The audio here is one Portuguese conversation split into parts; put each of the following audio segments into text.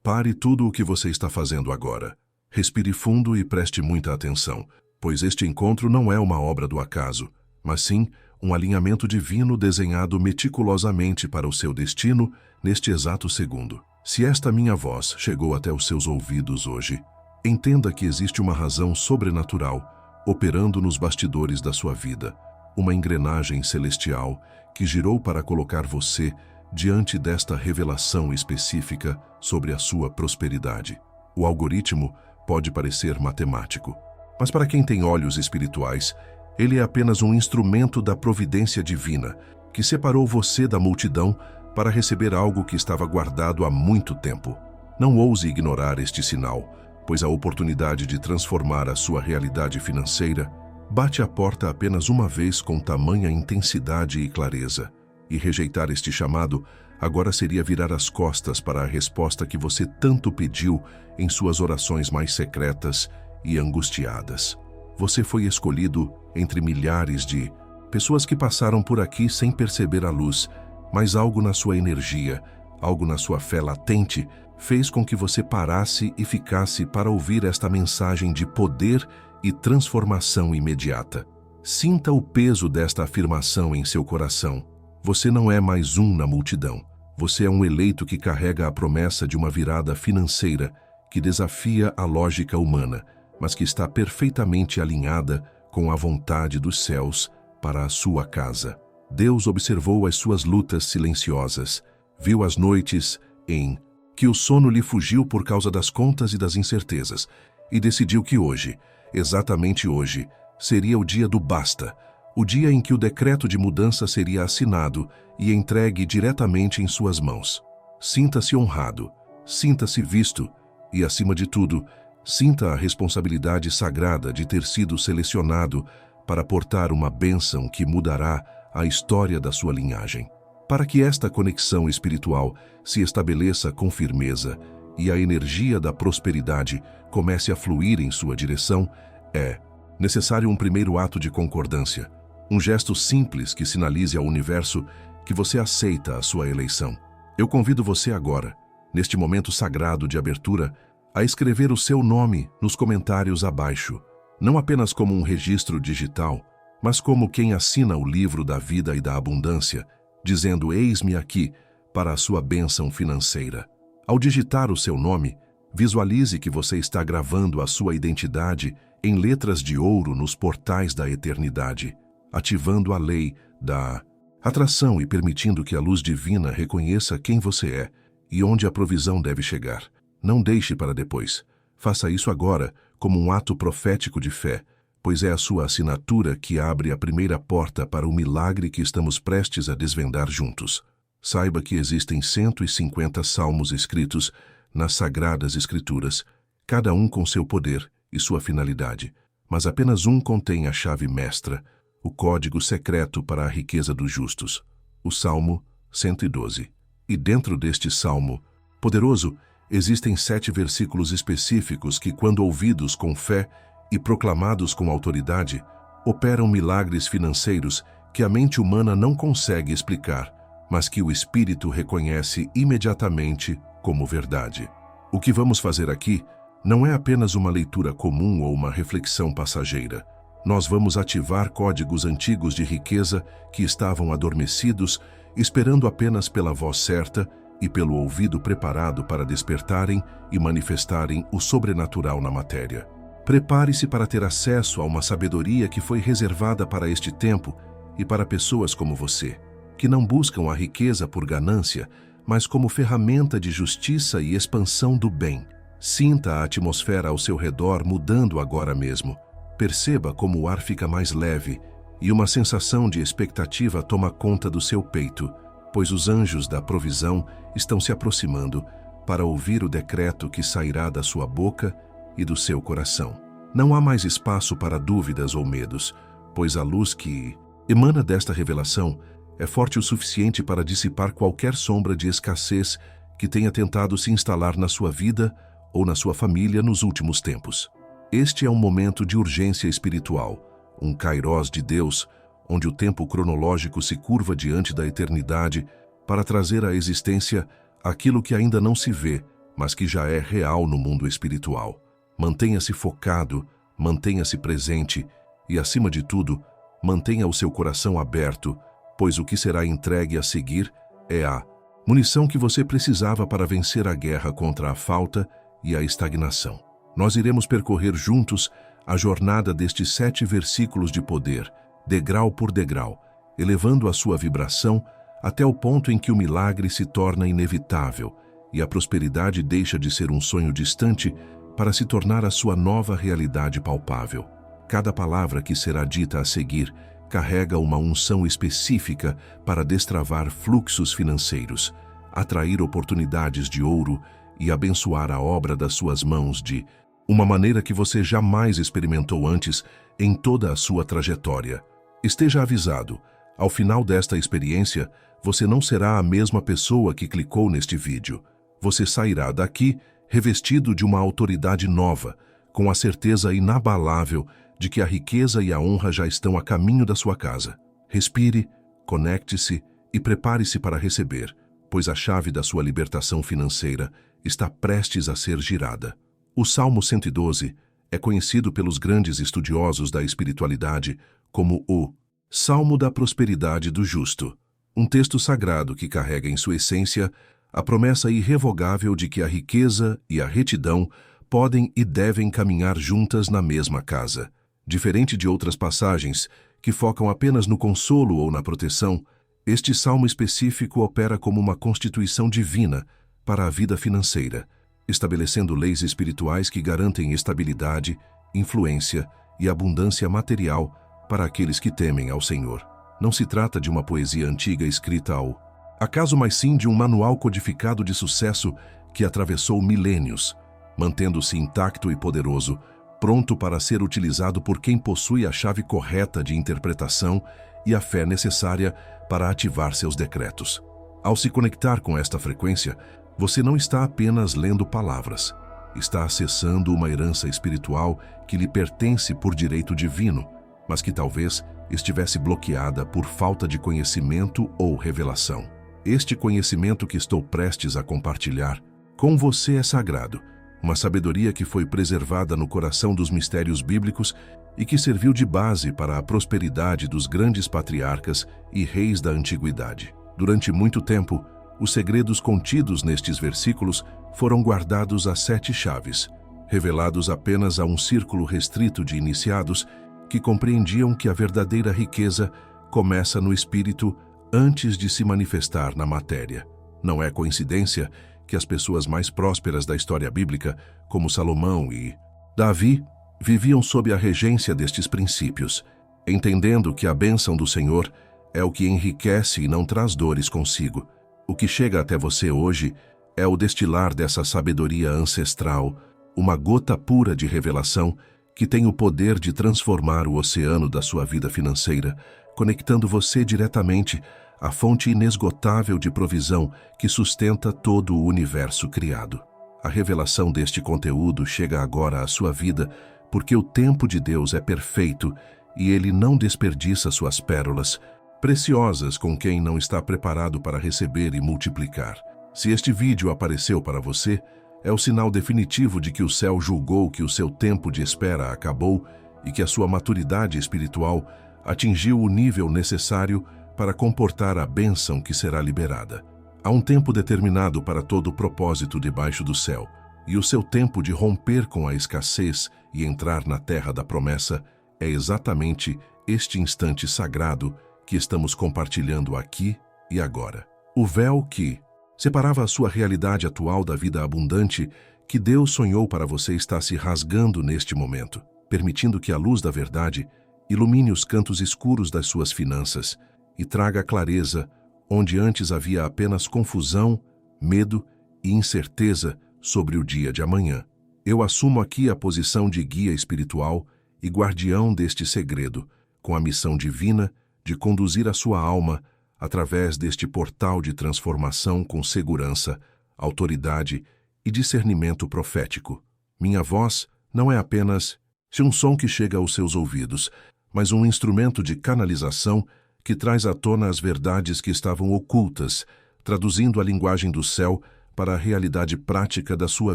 Pare tudo o que você está fazendo agora. Respire fundo e preste muita atenção, pois este encontro não é uma obra do acaso, mas sim um alinhamento divino desenhado meticulosamente para o seu destino neste exato segundo. Se esta minha voz chegou até os seus ouvidos hoje, entenda que existe uma razão sobrenatural operando nos bastidores da sua vida, uma engrenagem celestial que girou para colocar você diante desta revelação específica sobre a sua prosperidade. O algoritmo pode parecer matemático, mas para quem tem olhos espirituais, ele é apenas um instrumento da providência divina que separou você da multidão para receber algo que estava guardado há muito tempo. Não ouse ignorar este sinal, pois a oportunidade de transformar a sua realidade financeira bate à porta apenas uma vez com tamanha intensidade e clareza. E rejeitar este chamado agora seria virar as costas para a resposta que você tanto pediu em suas orações mais secretas e angustiadas. Você foi escolhido entre milhares de pessoas que passaram por aqui sem perceber a luz, mas algo na sua energia, algo na sua fé latente, fez com que você parasse e ficasse para ouvir esta mensagem de poder e transformação imediata. Sinta o peso desta afirmação em seu coração. Você não é mais um na multidão. Você é um eleito que carrega a promessa de uma virada financeira que desafia a lógica humana, mas que está perfeitamente alinhada com a vontade dos céus para a sua casa. Deus observou as suas lutas silenciosas, viu as noites em que o sono lhe fugiu por causa das contas e das incertezas, e decidiu que hoje, exatamente hoje, seria o dia do basta, o dia em que o decreto de mudança seria assinado e entregue diretamente em suas mãos. Sinta-se honrado, sinta-se visto e, acima de tudo, sinta a responsabilidade sagrada de ter sido selecionado para portar uma bênção que mudará a história da sua linhagem. Para que esta conexão espiritual se estabeleça com firmeza e a energia da prosperidade comece a fluir em sua direção, é necessário um primeiro ato de concordância. Um gesto simples que sinalize ao universo que você aceita a sua eleição. Eu convido você agora, neste momento sagrado de abertura, a escrever o seu nome nos comentários abaixo, não apenas como um registro digital, mas como quem assina o livro da vida e da abundância, dizendo: eis-me aqui para a sua bênção financeira. Ao digitar o seu nome, visualize que você está gravando a sua identidade em letras de ouro nos portais da eternidade, ativando a lei da atração e permitindo que a luz divina reconheça quem você é e onde a provisão deve chegar. Não deixe para depois. Faça isso agora como um ato profético de fé, pois é a sua assinatura que abre a primeira porta para o milagre que estamos prestes a desvendar juntos. Saiba que existem 150 salmos escritos nas Sagradas Escrituras, cada um com seu poder e sua finalidade, mas apenas um contém a chave mestra, o código secreto para a riqueza dos justos, o Salmo 112. E dentro deste salmo poderoso, existem 7 versículos específicos que, quando ouvidos com fé e proclamados com autoridade, operam milagres financeiros que a mente humana não consegue explicar, mas que o Espírito reconhece imediatamente como verdade. O que vamos fazer aqui não é apenas uma leitura comum ou uma reflexão passageira. Nós vamos ativar códigos antigos de riqueza que estavam adormecidos, esperando apenas pela voz certa e pelo ouvido preparado para despertarem e manifestarem o sobrenatural na matéria. Prepare-se para ter acesso a uma sabedoria que foi reservada para este tempo e para pessoas como você, que não buscam a riqueza por ganância, mas como ferramenta de justiça e expansão do bem. Sinta a atmosfera ao seu redor mudando agora mesmo. Perceba como o ar fica mais leve e uma sensação de expectativa toma conta do seu peito, pois os anjos da provisão estão se aproximando para ouvir o decreto que sairá da sua boca e do seu coração. Não há mais espaço para dúvidas ou medos, pois a luz que emana desta revelação é forte o suficiente para dissipar qualquer sombra de escassez que tenha tentado se instalar na sua vida ou na sua família nos últimos tempos. Este é um momento de urgência espiritual, um kairós de Deus, onde o tempo cronológico se curva diante da eternidade para trazer à existência aquilo que ainda não se vê, mas que já é real no mundo espiritual. Mantenha-se focado, mantenha-se presente e, acima de tudo, mantenha o seu coração aberto, pois o que será entregue a seguir é a munição que você precisava para vencer a guerra contra a falta e a estagnação. Nós iremos percorrer juntos a jornada destes 7 versículos de poder, degrau por degrau, elevando a sua vibração até o ponto em que o milagre se torna inevitável e a prosperidade deixa de ser um sonho distante para se tornar a sua nova realidade palpável. Cada palavra que será dita a seguir carrega uma unção específica para destravar fluxos financeiros, atrair oportunidades de ouro e abençoar a obra das suas mãos de uma maneira que você jamais experimentou antes em toda a sua trajetória. Esteja avisado, ao final desta experiência, você não será a mesma pessoa que clicou neste vídeo. Você sairá daqui revestido de uma autoridade nova, com a certeza inabalável de que a riqueza e a honra já estão a caminho da sua casa. Respire, conecte-se e prepare-se para receber, pois a chave da sua libertação financeira está prestes a ser girada. O Salmo 112 é conhecido pelos grandes estudiosos da espiritualidade como o Salmo da Prosperidade do Justo, um texto sagrado que carrega em sua essência a promessa irrevogável de que a riqueza e a retidão podem e devem caminhar juntas na mesma casa. Diferente de outras passagens que focam apenas no consolo ou na proteção, este salmo específico opera como uma constituição divina para a vida financeira, estabelecendo leis espirituais que garantem estabilidade, influência e abundância material para aqueles que temem ao Senhor. Não se trata de uma poesia antiga escrita ao acaso, mas sim de um manual codificado de sucesso que atravessou milênios, mantendo-se intacto e poderoso, pronto para ser utilizado por quem possui a chave correta de interpretação e a fé necessária para ativar seus decretos. Ao se conectar com esta frequência, você não está apenas lendo palavras, está acessando uma herança espiritual que lhe pertence por direito divino, mas que talvez estivesse bloqueada por falta de conhecimento ou revelação. Este conhecimento que estou prestes a compartilhar com você é sagrado, uma sabedoria que foi preservada no coração dos mistérios bíblicos e que serviu de base para a prosperidade dos grandes patriarcas e reis da antiguidade. Durante muito tempo, os segredos contidos nestes versículos foram guardados a 7 chaves, revelados apenas a um círculo restrito de iniciados que compreendiam que a verdadeira riqueza começa no espírito antes de se manifestar na matéria. Não é coincidência que as pessoas mais prósperas da história bíblica, como Salomão e Davi, viviam sob a regência destes princípios, entendendo que a bênção do Senhor é o que enriquece e não traz dores consigo. O que chega até você hoje é o destilar dessa sabedoria ancestral, uma gota pura de revelação que tem o poder de transformar o oceano da sua vida financeira, conectando você diretamente à fonte inesgotável de provisão que sustenta todo o universo criado. A revelação deste conteúdo chega agora à sua vida porque o tempo de Deus é perfeito e Ele não desperdiça suas pérolas, preciosas com quem não está preparado para receber e multiplicar. Se este vídeo apareceu para você, é o sinal definitivo de que o céu julgou que o seu tempo de espera acabou e que a sua maturidade espiritual atingiu o nível necessário para comportar a bênção que será liberada. Há um tempo determinado para todo o propósito debaixo do céu, e o seu tempo de romper com a escassez e entrar na terra da promessa é exatamente este instante sagrado que estamos compartilhando aqui e agora. O véu que separava a sua realidade atual da vida abundante que Deus sonhou para você está se rasgando neste momento, permitindo que a luz da verdade ilumine os cantos escuros das suas finanças e traga clareza onde antes havia apenas confusão, medo e incerteza sobre o dia de amanhã. Eu assumo aqui a posição de guia espiritual e guardião deste segredo, com a missão divina de conduzir a sua alma através deste portal de transformação com segurança, autoridade e discernimento profético. Minha voz não é apenas um som que chega aos seus ouvidos, mas um instrumento de canalização que traz à tona as verdades que estavam ocultas, traduzindo a linguagem do céu para a realidade prática da sua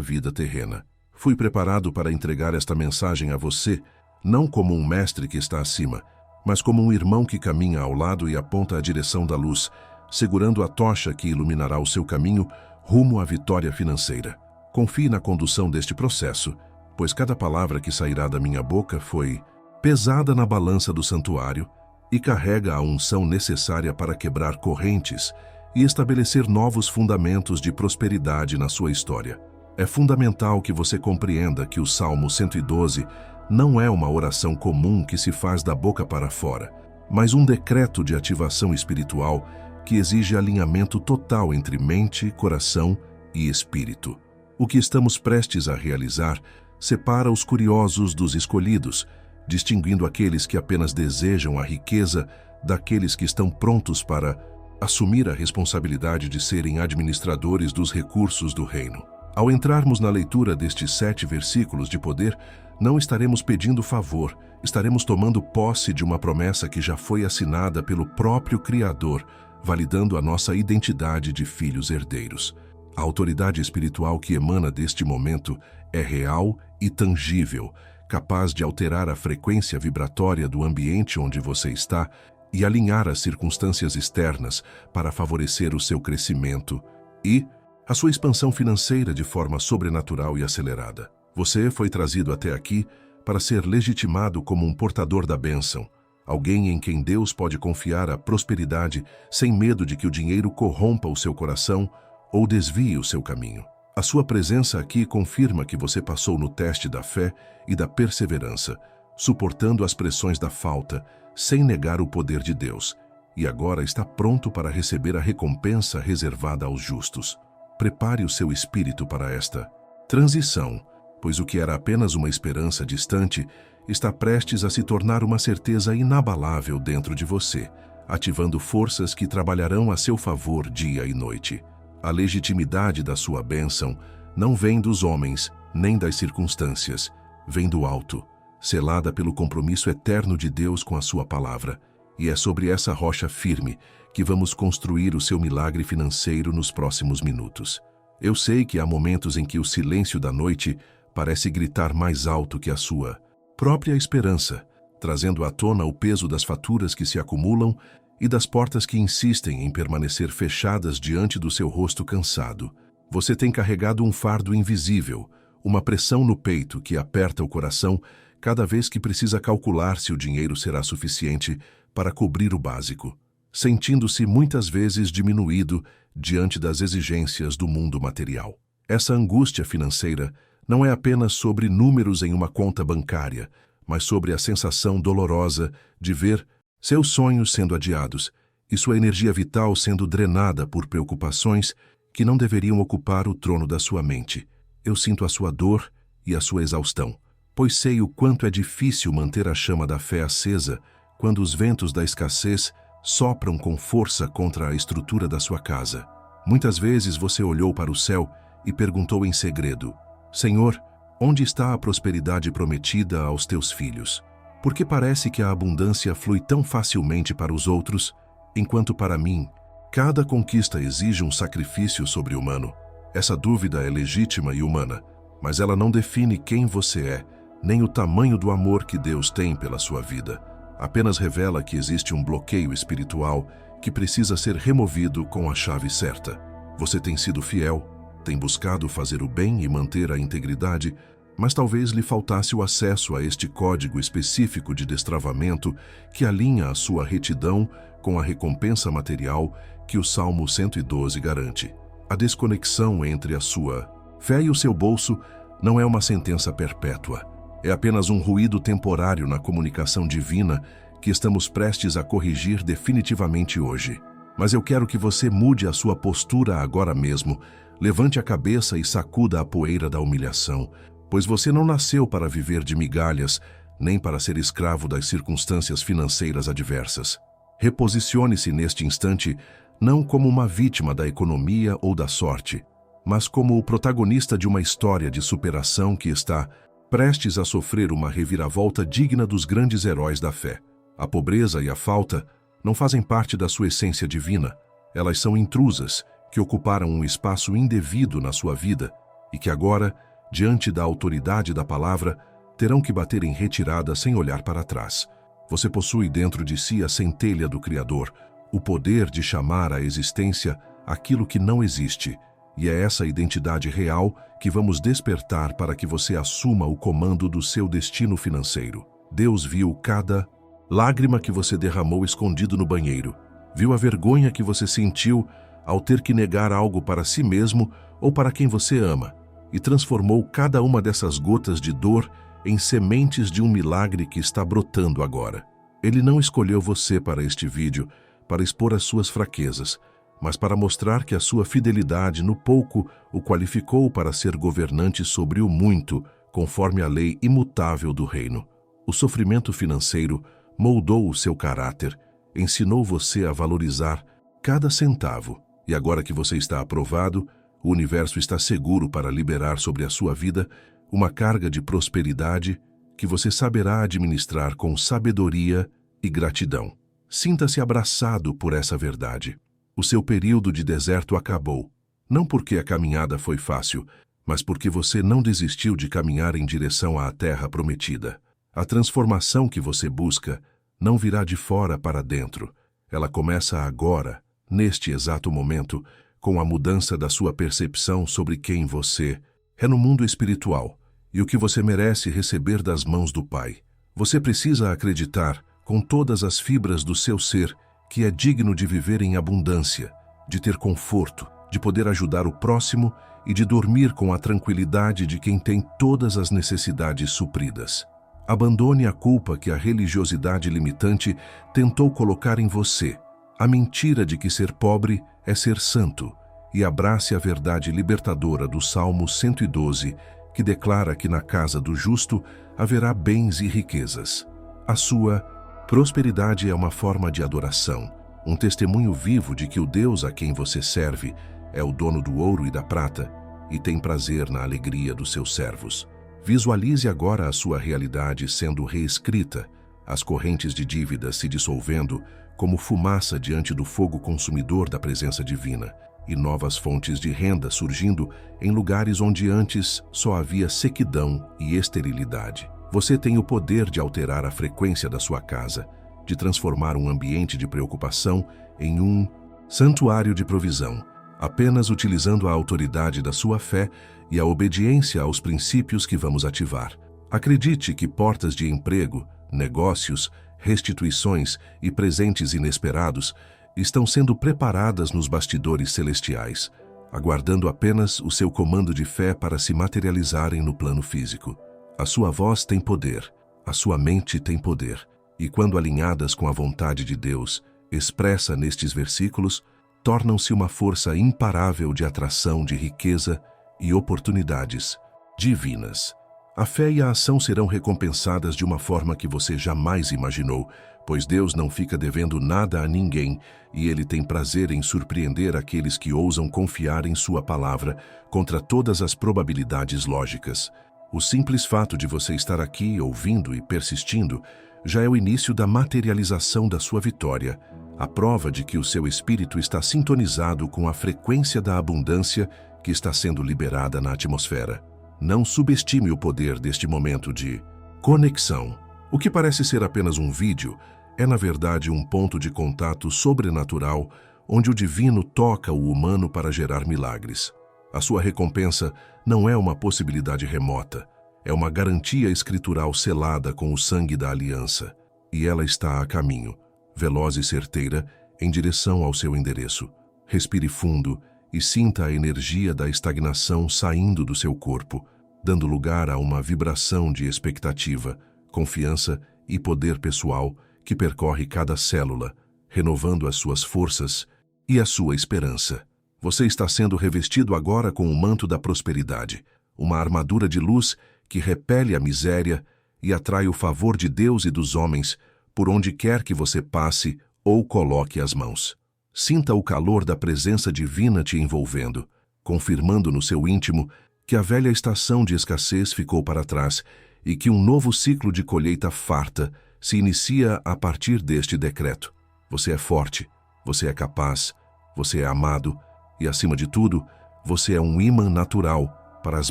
vida terrena. Fui preparado para entregar esta mensagem a você, não como um mestre que está acima, mas como um irmão que caminha ao lado e aponta a direção da luz, segurando a tocha que iluminará o seu caminho rumo à vitória financeira. Confie na condução deste processo, pois cada palavra que sairá da minha boca foi pesada na balança do santuário e carrega a unção necessária para quebrar correntes e estabelecer novos fundamentos de prosperidade na sua história. É fundamental que você compreenda que o Salmo 112 não é uma oração comum que se faz da boca para fora, mas um decreto de ativação espiritual que exige alinhamento total entre mente, coração e espírito. O que estamos prestes a realizar separa os curiosos dos escolhidos, distinguindo aqueles que apenas desejam a riqueza daqueles que estão prontos para assumir a responsabilidade de serem administradores dos recursos do reino. Ao entrarmos na leitura destes 7 versículos de poder, não estaremos pedindo favor, estaremos tomando posse de uma promessa que já foi assinada pelo próprio Criador, validando a nossa identidade de filhos herdeiros. A autoridade espiritual que emana deste momento é real e tangível, capaz de alterar a frequência vibratória do ambiente onde você está e alinhar as circunstâncias externas para favorecer o seu crescimento e a sua expansão financeira de forma sobrenatural e acelerada. Você foi trazido até aqui para ser legitimado como um portador da bênção, alguém em quem Deus pode confiar a prosperidade sem medo de que o dinheiro corrompa o seu coração ou desvie o seu caminho. A sua presença aqui confirma que você passou no teste da fé e da perseverança, suportando as pressões da falta, sem negar o poder de Deus, e agora está pronto para receber a recompensa reservada aos justos. Prepare o seu espírito para esta transição, pois o que era apenas uma esperança distante está prestes a se tornar uma certeza inabalável dentro de você, ativando forças que trabalharão a seu favor dia e noite. A legitimidade da sua bênção não vem dos homens, nem das circunstâncias, vem do alto, selada pelo compromisso eterno de Deus com a sua palavra. E é sobre essa rocha firme que vamos construir o seu milagre financeiro nos próximos minutos. Eu sei que há momentos em que o silêncio da noite parece gritar mais alto que a sua própria esperança, trazendo à tona o peso das faturas que se acumulam e das portas que insistem em permanecer fechadas diante do seu rosto cansado. Você tem carregado um fardo invisível, uma pressão no peito que aperta o coração cada vez que precisa calcular se o dinheiro será suficiente para cobrir o básico, sentindo-se muitas vezes diminuído diante das exigências do mundo material. Essa angústia financeira não é apenas sobre números em uma conta bancária, mas sobre a sensação dolorosa de ver seus sonhos sendo adiados e sua energia vital sendo drenada por preocupações que não deveriam ocupar o trono da sua mente. Eu sinto a sua dor e a sua exaustão, pois sei o quanto é difícil manter a chama da fé acesa quando os ventos da escassez sopram com força contra a estrutura da sua casa. Muitas vezes você olhou para o céu e perguntou em segredo: Senhor, onde está a prosperidade prometida aos teus filhos? Porque parece que a abundância flui tão facilmente para os outros, enquanto para mim, cada conquista exige um sacrifício sobre-humano. Essa dúvida é legítima e humana, mas ela não define quem você é, nem o tamanho do amor que Deus tem pela sua vida. Apenas revela que existe um bloqueio espiritual que precisa ser removido com a chave certa. Você tem sido fiel, tem buscado fazer o bem e manter a integridade, mas talvez lhe faltasse o acesso a este código específico de destravamento que alinha a sua retidão com a recompensa material que o Salmo 112 garante. A desconexão entre a sua fé e o seu bolso não é uma sentença perpétua. É apenas um ruído temporário na comunicação divina que estamos prestes a corrigir definitivamente hoje. Mas eu quero que você mude a sua postura agora mesmo, levante a cabeça e sacuda a poeira da humilhação, pois você não nasceu para viver de migalhas, nem para ser escravo das circunstâncias financeiras adversas. Reposicione-se neste instante não como uma vítima da economia ou da sorte, mas como o protagonista de uma história de superação que está prestes a sofrer uma reviravolta digna dos grandes heróis da fé. A pobreza e a falta não fazem parte da sua essência divina. Elas são intrusas que ocuparam um espaço indevido na sua vida e que agora, diante da autoridade da palavra, terão que bater em retirada sem olhar para trás. Você possui dentro de si a centelha do Criador, o poder de chamar à existência aquilo que não existe, e é essa identidade real que vamos despertar para que você assuma o comando do seu destino financeiro. Deus viu cada lágrima que você derramou escondido no banheiro, viu a vergonha que você sentiu ao ter que negar algo para si mesmo ou para quem você ama, e transformou cada uma dessas gotas de dor em sementes de um milagre que está brotando agora. Ele não escolheu você para este vídeo, para expor as suas fraquezas, mas para mostrar que a sua fidelidade no pouco o qualificou para ser governante sobre o muito, conforme a lei imutável do reino. O sofrimento financeiro moldou o seu caráter, ensinou você a valorizar cada centavo, e agora que você está aprovado, o universo está seguro para liberar sobre a sua vida uma carga de prosperidade que você saberá administrar com sabedoria e gratidão. Sinta-se abraçado por essa verdade. O seu período de deserto acabou, não porque a caminhada foi fácil, mas porque você não desistiu de caminhar em direção à terra prometida. A transformação que você busca não virá de fora para dentro. Ela começa agora, neste exato momento, com a mudança da sua percepção sobre quem você é no mundo espiritual e o que você merece receber das mãos do Pai. Você precisa acreditar, com todas as fibras do seu ser, que é digno de viver em abundância, de ter conforto, de poder ajudar o próximo e de dormir com a tranquilidade de quem tem todas as necessidades supridas. Abandone a culpa que a religiosidade limitante tentou colocar em você, a mentira de que ser pobre é ser santo, e abrace a verdade libertadora do Salmo 112, que declara que na casa do justo haverá bens e riquezas. A sua prosperidade é uma forma de adoração, um testemunho vivo de que o Deus a quem você serve é o dono do ouro e da prata e tem prazer na alegria dos seus servos. Visualize agora a sua realidade sendo reescrita, as correntes de dívidas se dissolvendo como fumaça diante do fogo consumidor da presença divina, e novas fontes de renda surgindo em lugares onde antes só havia sequidão e esterilidade. Você tem o poder de alterar a frequência da sua casa, de transformar um ambiente de preocupação em um santuário de provisão, apenas utilizando a autoridade da sua fé e a obediência aos princípios que vamos ativar. Acredite que portas de emprego, negócios, restituições e presentes inesperados estão sendo preparadas nos bastidores celestiais, aguardando apenas o seu comando de fé para se materializarem no plano físico. A sua voz tem poder, a sua mente tem poder, e quando alinhadas com a vontade de Deus, expressa nestes versículos, tornam-se uma força imparável de atração de riqueza e oportunidades divinas. A fé e a ação serão recompensadas de uma forma que você jamais imaginou, pois Deus não fica devendo nada a ninguém e Ele tem prazer em surpreender aqueles que ousam confiar em Sua palavra contra todas as probabilidades lógicas. O simples fato de você estar aqui, ouvindo e persistindo, já é o início da materialização da sua vitória, a prova de que o seu espírito está sintonizado com a frequência da abundância que está sendo liberada na atmosfera. Não subestime o poder deste momento de conexão. O que parece ser apenas um vídeo é, na verdade, um ponto de contato sobrenatural onde o divino toca o humano para gerar milagres. A sua recompensa não é uma possibilidade remota, é uma garantia escritural selada com o sangue da aliança, e ela está a caminho, veloz e certeira, em direção ao seu endereço. Respire fundo e sinta a energia da estagnação saindo do seu corpo, dando lugar a uma vibração de expectativa, confiança e poder pessoal que percorre cada célula, renovando as suas forças e a sua esperança. Você está sendo revestido agora com o manto da prosperidade, uma armadura de luz que repele a miséria e atrai o favor de Deus e dos homens por onde quer que você passe ou coloque as mãos. Sinta o calor da presença divina te envolvendo, confirmando no seu íntimo que a velha estação de escassez ficou para trás e que um novo ciclo de colheita farta se inicia a partir deste decreto. Você é forte, você é capaz, você é amado E, acima de tudo, você é um ímã natural para as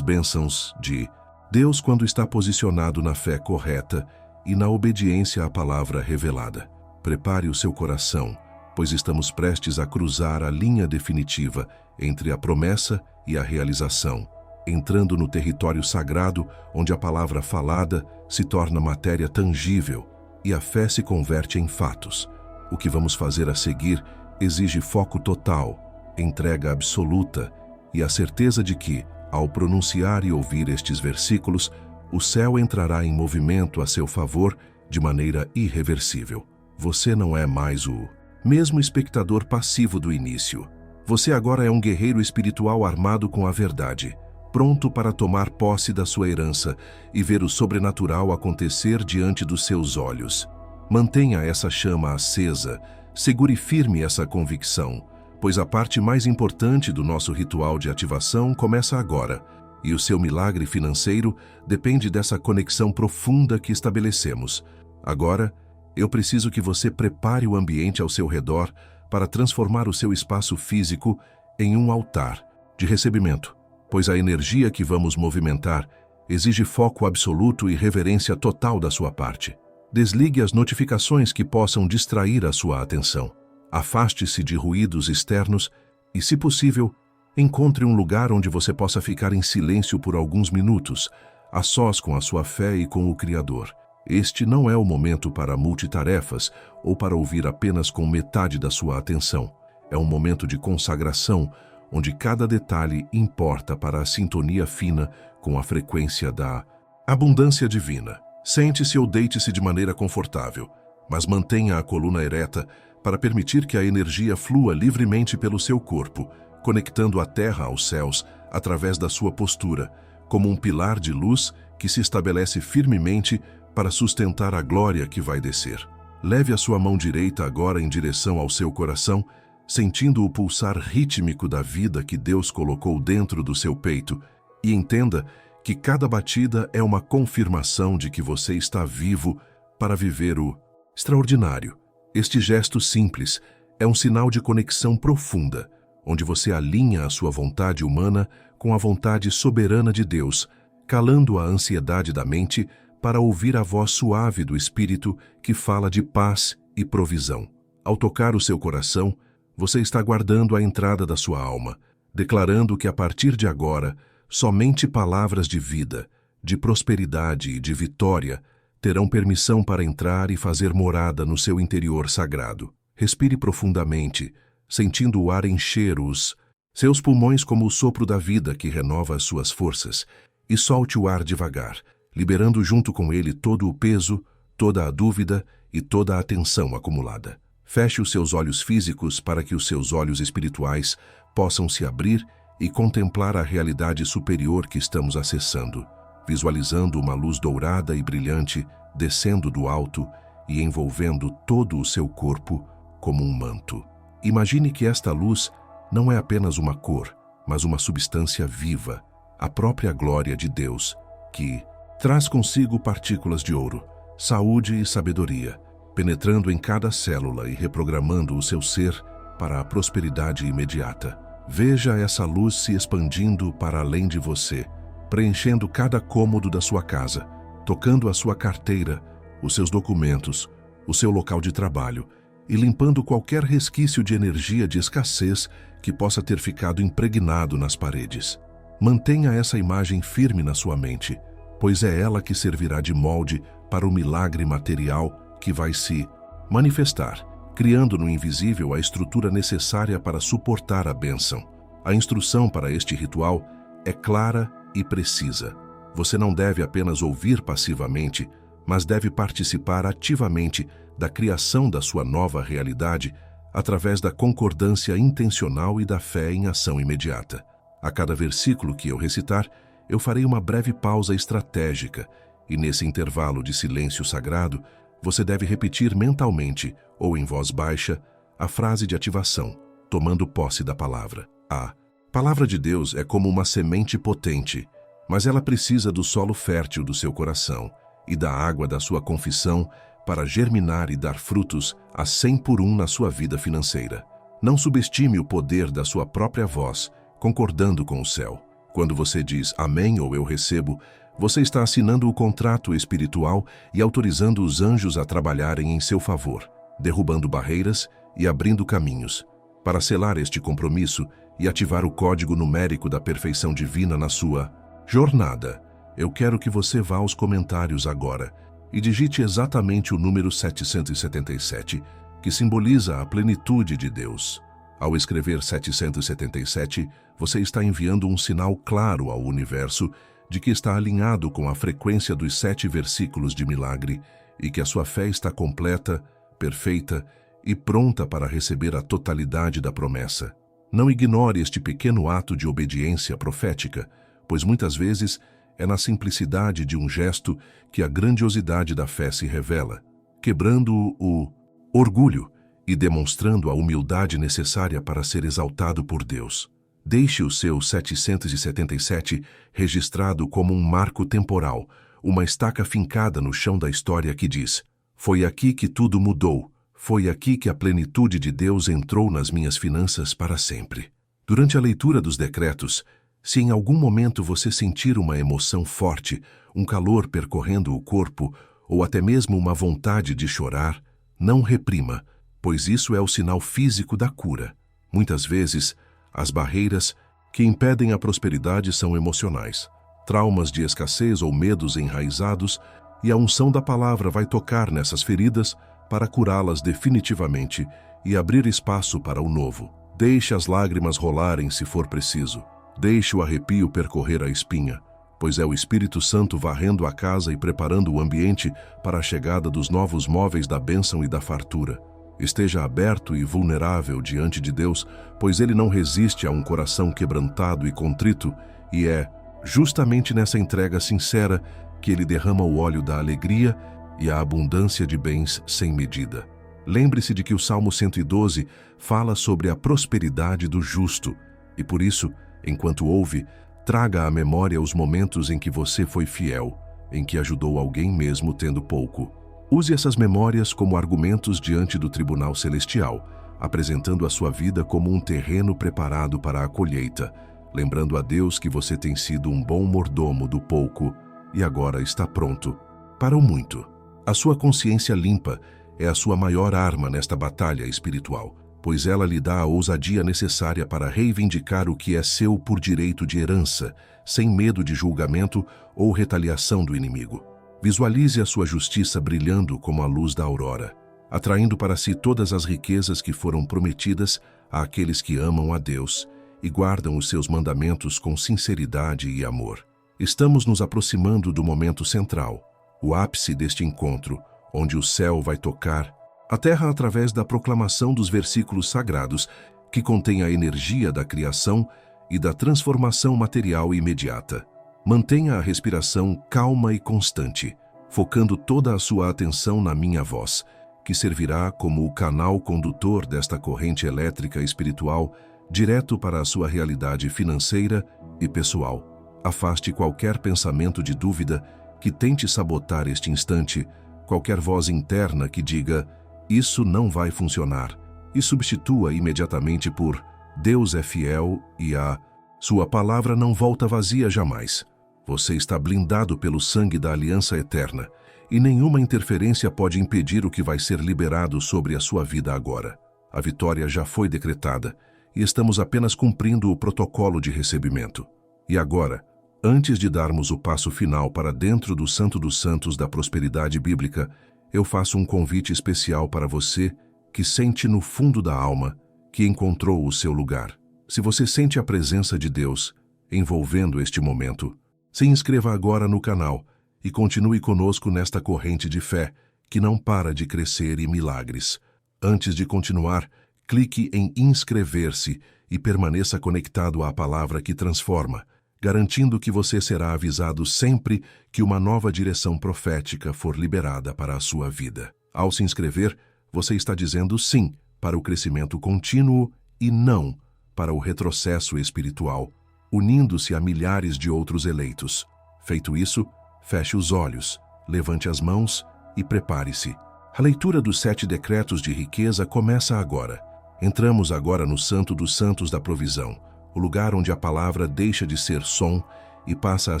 bênçãos de Deus quando está posicionado na fé correta e na obediência à palavra revelada. Prepare o seu coração, pois estamos prestes a cruzar a linha definitiva entre a promessa e a realização, entrando no território sagrado onde a palavra falada se torna matéria tangível e a fé se converte em fatos. O que vamos fazer a seguir exige foco total, entrega absoluta e a certeza de que, ao pronunciar e ouvir estes versículos, o céu entrará em movimento a seu favor de maneira irreversível. Você não é mais o mesmo espectador passivo do início. Você agora é um guerreiro espiritual armado com a verdade, pronto para tomar posse da sua herança e ver o sobrenatural acontecer diante dos seus olhos. Mantenha essa chama acesa, segure firme essa convicção, pois a parte mais importante do nosso ritual de ativação começa agora, e o seu milagre financeiro depende dessa conexão profunda que estabelecemos. Agora, eu preciso que você prepare o ambiente ao seu redor para transformar o seu espaço físico em um altar de recebimento, pois a energia que vamos movimentar exige foco absoluto e reverência total da sua parte. Desligue as notificações que possam distrair a sua atenção. Afaste-se de ruídos externos e, se possível, encontre um lugar onde você possa ficar em silêncio por alguns minutos, a sós com a sua fé e com o Criador. Este não é o momento para multitarefas ou para ouvir apenas com metade da sua atenção. É um momento de consagração, onde cada detalhe importa para a sintonia fina com a frequência da abundância divina. Sente-se ou deite-se de maneira confortável, mas mantenha a coluna ereta para permitir que a energia flua livremente pelo seu corpo, conectando a terra aos céus através da sua postura, como um pilar de luz que se estabelece firmemente para sustentar a glória que vai descer. Leve a sua mão direita agora em direção ao seu coração, sentindo o pulsar rítmico da vida que Deus colocou dentro do seu peito, e entenda que cada batida é uma confirmação de que você está vivo para viver o extraordinário. Este gesto simples é um sinal de conexão profunda, onde você alinha a sua vontade humana com a vontade soberana de Deus, calando a ansiedade da mente para ouvir a voz suave do Espírito que fala de paz e provisão. Ao tocar o seu coração, você está guardando a entrada da sua alma, declarando que a partir de agora, somente palavras de vida, de prosperidade e de vitória terão permissão para entrar e fazer morada no seu interior sagrado. Respire profundamente, sentindo o ar encher os seus pulmões como o sopro da vida que renova as suas forças, e solte o ar devagar, liberando junto com ele todo o peso, toda a dúvida e toda a tensão acumulada. Feche os seus olhos físicos para que os seus olhos espirituais possam se abrir e contemplar a realidade superior que estamos acessando, visualizando uma luz dourada e brilhante descendo do alto e envolvendo todo o seu corpo como um manto. Imagine que esta luz não é apenas uma cor, mas uma substância viva, a própria glória de Deus, que traz consigo partículas de ouro, saúde e sabedoria, penetrando em cada célula e reprogramando o seu ser para a prosperidade imediata. Veja essa luz se expandindo para além de você, preenchendo cada cômodo da sua casa, tocando a sua carteira, os seus documentos, o seu local de trabalho e limpando qualquer resquício de energia de escassez que possa ter ficado impregnado nas paredes. Mantenha essa imagem firme na sua mente, pois é ela que servirá de molde para o milagre material que vai se manifestar, criando no invisível a estrutura necessária para suportar a bênção. A instrução para este ritual é clara e precisa. Você não deve apenas ouvir passivamente, mas deve participar ativamente da criação da sua nova realidade através da concordância intencional e da fé em ação imediata. A cada versículo que eu recitar, eu farei uma breve pausa estratégica, e nesse intervalo de silêncio sagrado, você deve repetir mentalmente, ou em voz baixa, a frase de ativação, tomando posse da palavra. A palavra de Deus é como uma semente potente, mas ela precisa do solo fértil do seu coração e da água da sua confissão para germinar e dar frutos a 100 por 1 na sua vida financeira. Não subestime o poder da sua própria voz, concordando com o céu. Quando você diz amém ou eu recebo, você está assinando o contrato espiritual e autorizando os anjos a trabalharem em seu favor, derrubando barreiras e abrindo caminhos. Para selar este compromisso e ativar o código numérico da perfeição divina na sua jornada, eu quero que você vá aos comentários agora e digite exatamente o número 777, que simboliza a plenitude de Deus. Ao escrever 777, você está enviando um sinal claro ao universo de que está alinhado com a frequência dos 7 versículos de milagre e que a sua fé está completa, perfeita e pronta para receber a totalidade da promessa. Não ignore este pequeno ato de obediência profética, pois muitas vezes é na simplicidade de um gesto que a grandiosidade da fé se revela, quebrando o orgulho e demonstrando a humildade necessária para ser exaltado por Deus. Deixe o seu 777 registrado como um marco temporal, uma estaca fincada no chão da história que diz: foi aqui que tudo mudou, foi aqui que a plenitude de Deus entrou nas minhas finanças para sempre. Durante a leitura dos decretos, se em algum momento você sentir uma emoção forte, um calor percorrendo o corpo, ou até mesmo uma vontade de chorar, não reprima, pois isso é o sinal físico da cura. Muitas vezes, as barreiras que impedem a prosperidade são emocionais, traumas de escassez ou medos enraizados, e a unção da palavra vai tocar nessas feridas para curá-las definitivamente e abrir espaço para o novo. Deixe as lágrimas rolarem se for preciso. Deixe o arrepio percorrer a espinha, pois é o Espírito Santo varrendo a casa e preparando o ambiente para a chegada dos novos móveis da bênção e da fartura. Esteja aberto e vulnerável diante de Deus, pois Ele não resiste a um coração quebrantado e contrito, e é justamente nessa entrega sincera que Ele derrama o óleo da alegria e a abundância de bens sem medida. Lembre-se de que o Salmo 112 fala sobre a prosperidade do justo, e por isso, enquanto ouve, traga à memória os momentos em que você foi fiel, em que ajudou alguém mesmo tendo pouco. Use essas memórias como argumentos diante do tribunal celestial, apresentando a sua vida como um terreno preparado para a colheita, lembrando a Deus que você tem sido um bom mordomo do pouco e agora está pronto para o muito. A sua consciência limpa é a sua maior arma nesta batalha espiritual, pois ela lhe dá a ousadia necessária para reivindicar o que é seu por direito de herança, sem medo de julgamento ou retaliação do inimigo. Visualize a sua justiça brilhando como a luz da aurora, atraindo para si todas as riquezas que foram prometidas àqueles que amam a Deus e guardam os seus mandamentos com sinceridade e amor. Estamos nos aproximando do momento central, o ápice deste encontro, onde o céu vai tocar a terra através da proclamação dos versículos sagrados que contêm a energia da criação e da transformação material imediata. Mantenha a respiração calma e constante, focando toda a sua atenção na minha voz, que servirá como o canal condutor desta corrente elétrica espiritual direto para a sua realidade financeira e pessoal. Afaste qualquer pensamento de dúvida que tente sabotar este instante, qualquer voz interna que diga "isso não vai funcionar", e substitua imediatamente por "Deus é fiel" e a "sua palavra não volta vazia jamais". Você está blindado pelo sangue da aliança eterna, e nenhuma interferência pode impedir o que vai ser liberado sobre a sua vida agora. A vitória já foi decretada, e estamos apenas cumprindo o protocolo de recebimento. E agora, antes de darmos o passo final para dentro do Santo dos Santos da prosperidade bíblica, eu faço um convite especial para você que sente no fundo da alma que encontrou o seu lugar. Se você sente a presença de Deus envolvendo este momento, se inscreva agora no canal e continue conosco nesta corrente de fé que não para de crescer em milagres. Antes de continuar, clique em inscrever-se e permaneça conectado à palavra que transforma, garantindo que você será avisado sempre que uma nova direção profética for liberada para a sua vida. Ao se inscrever, você está dizendo sim para o crescimento contínuo e não para o retrocesso espiritual, unindo-se a milhares de outros eleitos. Feito isso, feche os olhos, levante as mãos e prepare-se. A leitura dos 7 decretos de riqueza começa agora. Entramos agora no Santo dos Santos da Provisão, o lugar onde a palavra deixa de ser som e passa a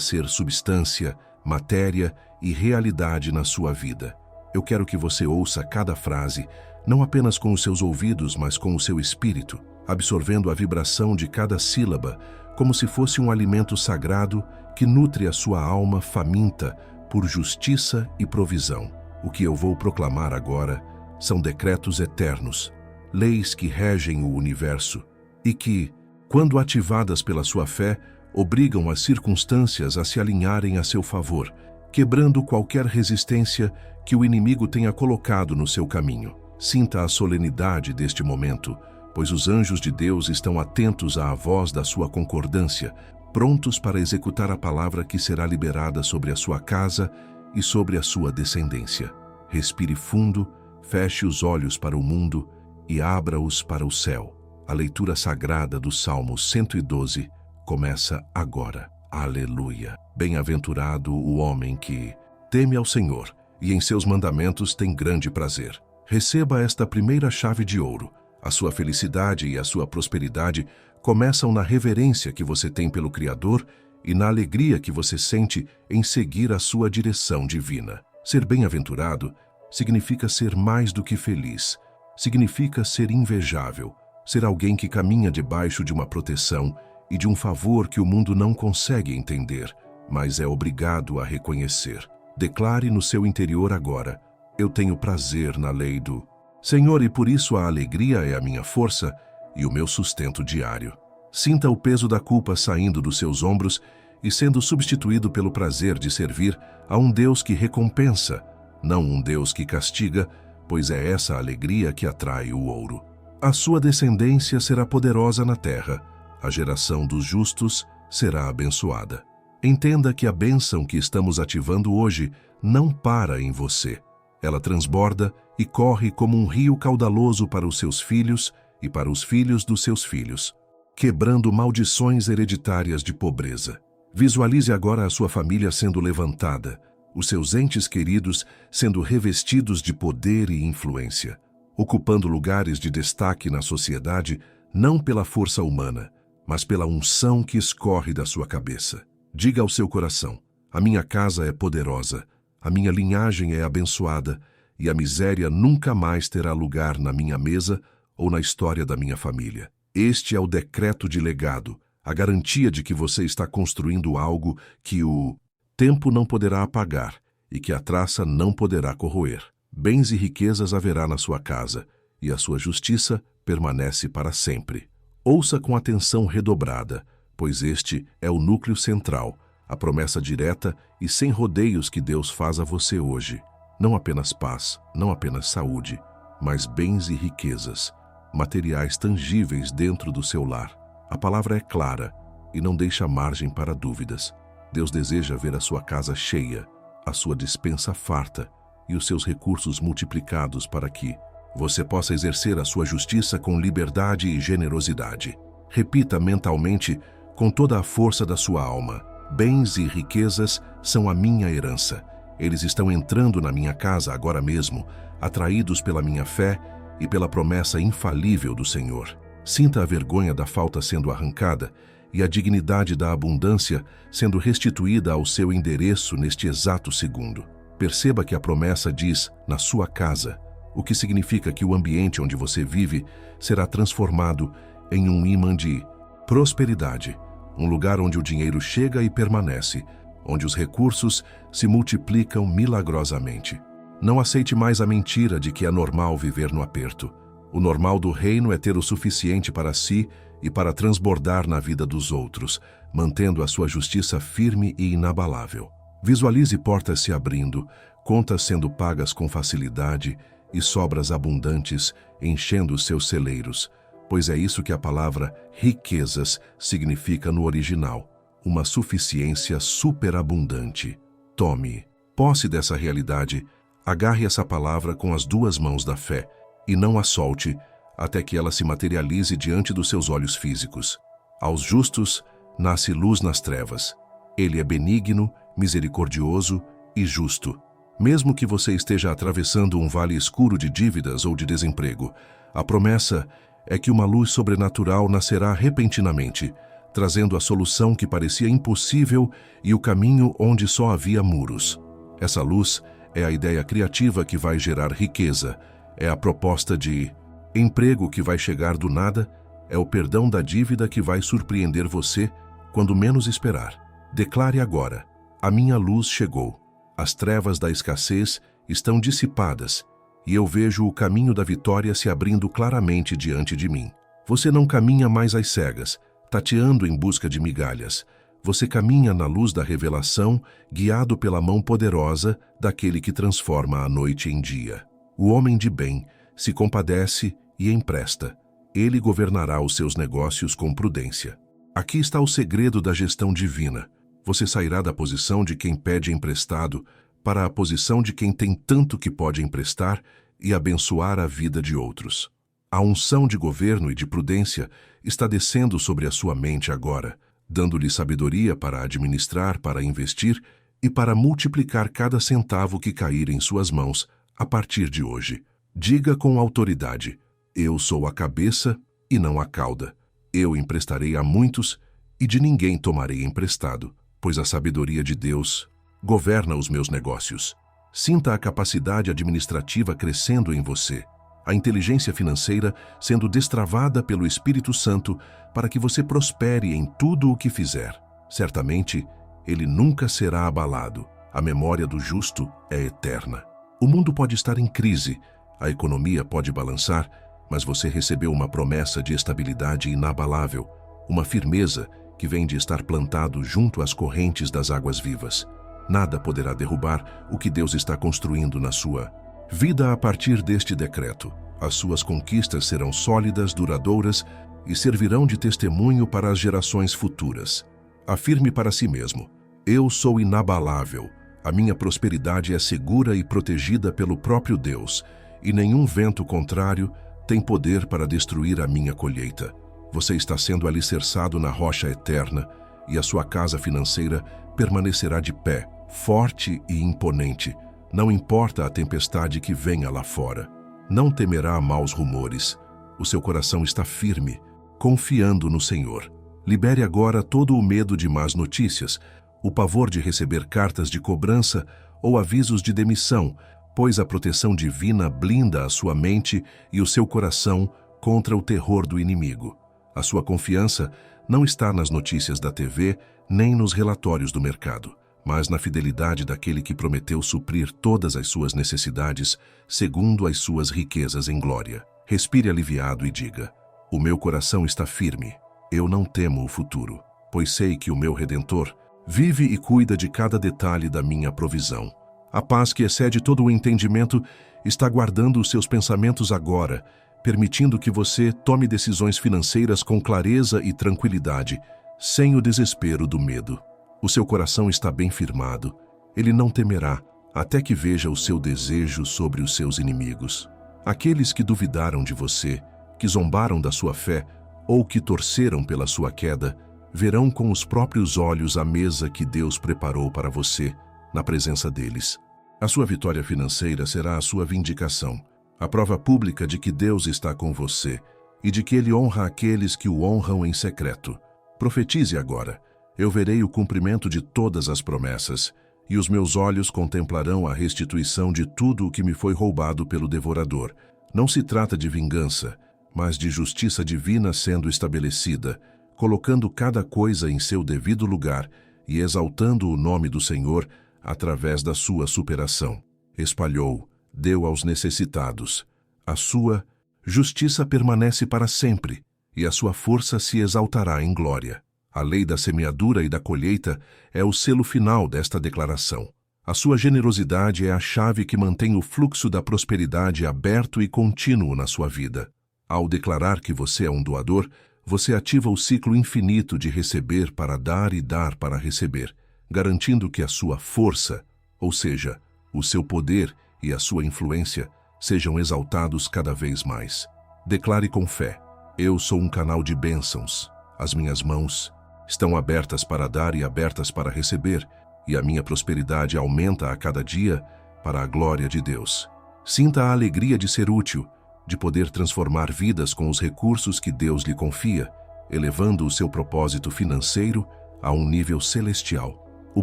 ser substância, matéria e realidade na sua vida. Eu quero que você ouça cada frase, não apenas com os seus ouvidos, mas com o seu espírito, absorvendo a vibração de cada sílaba, como se fosse um alimento sagrado que nutre a sua alma faminta por justiça e provisão. O que eu vou proclamar agora são decretos eternos, leis que regem o universo e que, quando ativadas pela sua fé, obrigam as circunstâncias a se alinharem a seu favor, quebrando qualquer resistência que o inimigo tenha colocado no seu caminho. Sinta a solenidade deste momento, pois os anjos de Deus estão atentos à voz da sua concordância, prontos para executar a palavra que será liberada sobre a sua casa e sobre a sua descendência. Respire fundo, feche os olhos para o mundo e abra-os para o céu. A leitura sagrada do Salmo 112 começa agora. Aleluia! Bem-aventurado o homem que teme ao Senhor e em seus mandamentos tem grande prazer. Receba esta primeira chave de ouro. A sua felicidade e a sua prosperidade começam na reverência que você tem pelo Criador e na alegria que você sente em seguir a sua direção divina. Ser bem-aventurado significa ser mais do que feliz. Significa ser invejável, ser alguém que caminha debaixo de uma proteção e de um favor que o mundo não consegue entender, mas é obrigado a reconhecer. Declare no seu interior agora: eu tenho prazer na lei do Senhor e por isso a alegria é a minha força e o meu sustento diário. Sinta o peso da culpa saindo dos seus ombros e sendo substituído pelo prazer de servir a um Deus que recompensa, não um Deus que castiga, pois é essa alegria que atrai o ouro. A sua descendência será poderosa na terra, a geração dos justos será abençoada. Entenda que a bênção que estamos ativando hoje não para em você. Ela transborda e corre como um rio caudaloso para os seus filhos e para os filhos dos seus filhos, quebrando maldições hereditárias de pobreza. Visualize agora a sua família sendo levantada, os seus entes queridos sendo revestidos de poder e influência, ocupando lugares de destaque na sociedade, não pela força humana, mas pela unção que escorre da sua cabeça. Diga ao seu coração: a minha casa é poderosa, a minha linhagem é abençoada e a miséria nunca mais terá lugar na minha mesa ou na história da minha família. Este é o decreto de legado, a garantia de que você está construindo algo que o tempo não poderá apagar e que a traça não poderá corroer. Bens e riquezas haverá na sua casa e a sua justiça permanece para sempre. Ouça com atenção redobrada, pois este é o núcleo central, a promessa direta e sem rodeios que Deus faz a você hoje. Não apenas paz, não apenas saúde, mas bens e riquezas, materiais tangíveis dentro do seu lar. A palavra é clara e não deixa margem para dúvidas. Deus deseja ver a sua casa cheia, a sua despensa farta e os seus recursos multiplicados para que você possa exercer a sua justiça com liberdade e generosidade. Repita mentalmente com toda a força da sua alma: bens e riquezas são a minha herança. Eles estão entrando na minha casa agora mesmo, atraídos pela minha fé e pela promessa infalível do Senhor. Sinta a vergonha da falta sendo arrancada e a dignidade da abundância sendo restituída ao seu endereço neste exato segundo. Perceba que a promessa diz na sua casa, o que significa que o ambiente onde você vive será transformado em um imã de prosperidade, um lugar onde o dinheiro chega e permanece, onde os recursos se multiplicam milagrosamente. Não aceite mais a mentira de que é normal viver no aperto. O normal do reino é ter o suficiente para si e para transbordar na vida dos outros, mantendo a sua justiça firme e inabalável. Visualize portas se abrindo, contas sendo pagas com facilidade e sobras abundantes enchendo os seus celeiros, pois é isso que a palavra riquezas significa no original, uma suficiência superabundante. Tome posse dessa realidade, agarre essa palavra com as duas mãos da fé e não a solte até que ela se materialize diante dos seus olhos físicos. Aos justos nasce luz nas trevas. Ele é benigno, misericordioso e justo. Mesmo que você esteja atravessando um vale escuro de dívidas ou de desemprego, a promessa é que uma luz sobrenatural nascerá repentinamente, trazendo a solução que parecia impossível e o caminho onde só havia muros. Essa luz é a ideia criativa que vai gerar riqueza, é a proposta de emprego que vai chegar do nada, é o perdão da dívida que vai surpreender você quando menos esperar. Declare agora: a minha luz chegou. As trevas da escassez estão dissipadas e eu vejo o caminho da vitória se abrindo claramente diante de mim. Você não caminha mais às cegas, tateando em busca de migalhas. Você caminha na luz da revelação, guiado pela mão poderosa daquele que transforma a noite em dia. O homem de bem se compadece e empresta. Ele governará os seus negócios com prudência. Aqui está o segredo da gestão divina. Você sairá da posição de quem pede emprestado para a posição de quem tem tanto que pode emprestar e abençoar a vida de outros. A unção de governo e de prudência está descendo sobre a sua mente agora, dando-lhe sabedoria para administrar, para investir e para multiplicar cada centavo que cair em suas mãos a partir de hoje. Diga com autoridade: eu sou a cabeça e não a cauda. Eu emprestarei a muitos e de ninguém tomarei emprestado, pois a sabedoria de Deus governa os meus negócios. Sinta a capacidade administrativa crescendo em você, a inteligência financeira sendo destravada pelo Espírito Santo para que você prospere em tudo o que fizer. Certamente, ele nunca será abalado. A memória do justo é eterna. O mundo pode estar em crise, a economia pode balançar, mas você recebeu uma promessa de estabilidade inabalável, uma firmeza que vem de estar plantado junto às correntes das águas vivas. Nada poderá derrubar o que Deus está construindo na sua vida a partir deste decreto. As suas conquistas serão sólidas, duradouras e servirão de testemunho para as gerações futuras. Afirme para si mesmo: eu sou inabalável, a minha prosperidade é segura e protegida pelo próprio Deus, e nenhum vento contrário tem poder para destruir a minha colheita. Você está sendo alicerçado na rocha eterna e a sua casa financeira permanecerá de pé, forte e imponente. Não importa a tempestade que venha lá fora. Não temerá maus rumores. O seu coração está firme, confiando no Senhor. Libere agora todo o medo de más notícias, o pavor de receber cartas de cobrança ou avisos de demissão, pois a proteção divina blinda a sua mente e o seu coração contra o terror do inimigo. A sua confiança não está nas notícias da TV nem nos relatórios do mercado, mas na fidelidade daquele que prometeu suprir todas as suas necessidades segundo as suas riquezas em glória. Respire aliviado e diga: o meu coração está firme, eu não temo o futuro, pois sei que o meu Redentor vive e cuida de cada detalhe da minha provisão. A paz que excede todo o entendimento está guardando os seus pensamentos agora, permitindo que você tome decisões financeiras com clareza e tranquilidade, sem o desespero do medo. O seu coração está bem firmado. Ele não temerá, até que veja o seu desejo sobre os seus inimigos. Aqueles que duvidaram de você, que zombaram da sua fé ou que torceram pela sua queda, verão com os próprios olhos a mesa que Deus preparou para você, na presença deles. A sua vitória financeira será a sua vindicação, a prova pública de que Deus está com você e de que Ele honra aqueles que o honram em secreto. Profetize agora: eu verei o cumprimento de todas as promessas, e os meus olhos contemplarão a restituição de tudo o que me foi roubado pelo devorador. Não se trata de vingança, mas de justiça divina sendo estabelecida, colocando cada coisa em seu devido lugar e exaltando o nome do Senhor através da sua superação. Espalhou, deu aos necessitados. A sua justiça permanece para sempre, e a sua força se exaltará em glória. A lei da semeadura e da colheita é o selo final desta declaração. A sua generosidade é a chave que mantém o fluxo da prosperidade aberto e contínuo na sua vida. Ao declarar que você é um doador, você ativa o ciclo infinito de receber para dar e dar para receber, garantindo que a sua força, ou seja, o seu poder e a sua influência, sejam exaltados cada vez mais. Declare com fé: eu sou um canal de bênçãos. As minhas mãos estão abertas para dar e abertas para receber, e a minha prosperidade aumenta a cada dia para a glória de Deus. Sinta a alegria de ser útil, de poder transformar vidas com os recursos que Deus lhe confia, elevando o seu propósito financeiro a um nível celestial. O